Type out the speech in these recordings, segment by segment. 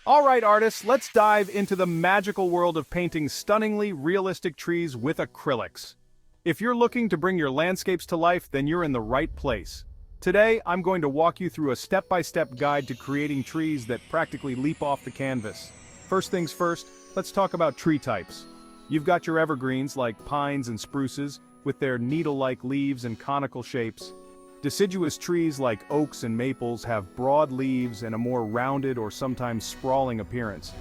All right, artists, let's dive into the magical world of painting stunningly realistic trees with acrylics. If you're looking to bring your landscapes to life, then you're in the right place. Today, I'm going to walk you through a step-by-step guide to creating trees that practically leap off the canvas. First things first, let's talk about tree types. You've got your evergreens like pines and spruces, with their needle-like leaves and conical shapes. Deciduous trees like oaks and maples have broad leaves and a more rounded or sometimes sprawling appearance.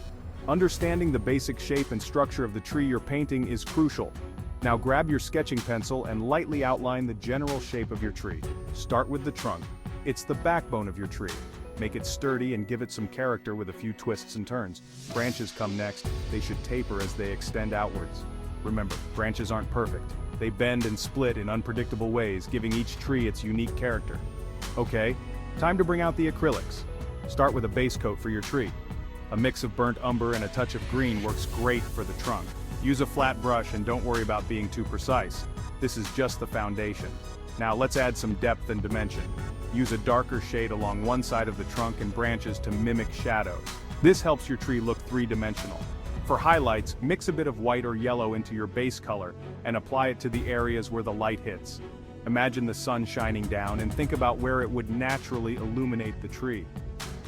Understanding the basic shape and structure of the tree you're painting is crucial. Now grab your sketching pencil and lightly outline the general shape of your tree. Start with the trunk. It's the backbone of your tree. Make it sturdy and give it some character with a few twists and turns. Branches come next. They should taper as they extend outwards. Remember, branches aren't perfect. They bend and split in unpredictable ways, giving each tree its unique character. Okay, time to bring out the acrylics. Start with a base coat for your tree. A mix of burnt umber and a touch of green works great for the trunk. Use a flat brush and don't worry about being too precise. This is just the foundation. Now let's add some depth and dimension. Use a darker shade along one side of the trunk and branches to mimic shadows. This helps your tree look three-dimensional. For highlights, mix a bit of white or yellow into your base color and apply it to the areas where the light hits. Imagine the sun shining down and think about where it would naturally illuminate the tree.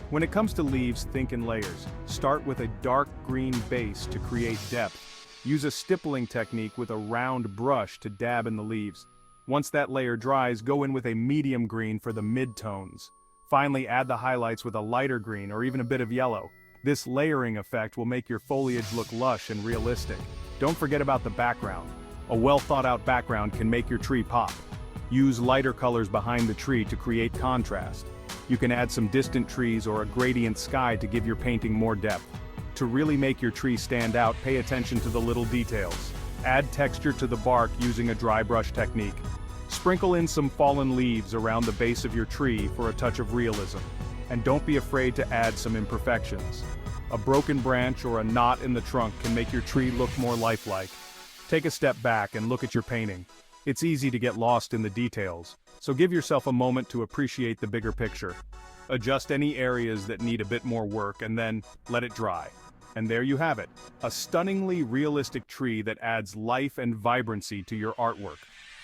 When it comes to leaves, think in layers. Start with a dark green base to create depth. Use a stippling technique with a round brush to dab in the leaves. Once that layer dries, go in with a medium green for the mid-tones. Finally, add the highlights with a lighter green or even a bit of yellow. This layering effect will make your foliage look lush and realistic. Don't forget about the background. A well-thought-out background can make your tree pop. Use lighter colors behind the tree to create contrast. You can add some distant trees or a gradient sky to give your painting more depth. To really make your tree stand out, pay attention to the little details. Add texture to the bark using a dry brush technique. Sprinkle in some fallen leaves around the base of your tree for a touch of realism. And don't be afraid to add some imperfections. A broken branch or a knot in the trunk can make your tree look more lifelike. Take a step back and look at your painting. It's easy to get lost in the details, so give yourself a moment to appreciate the bigger picture. Adjust any areas that need a bit more work and then let it dry. And there you have it, a stunningly realistic tree that adds life and vibrancy to your artwork.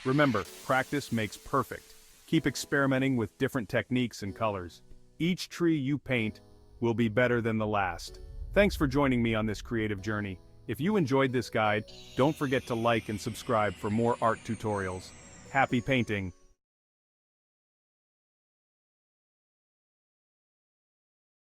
Remember, practice makes perfect. Keep experimenting with different techniques and colors. Each tree you paint will be better than the last. Thanks for joining me on this creative journey. If you enjoyed this guide, don't forget to like and subscribe for more art tutorials. Happy painting!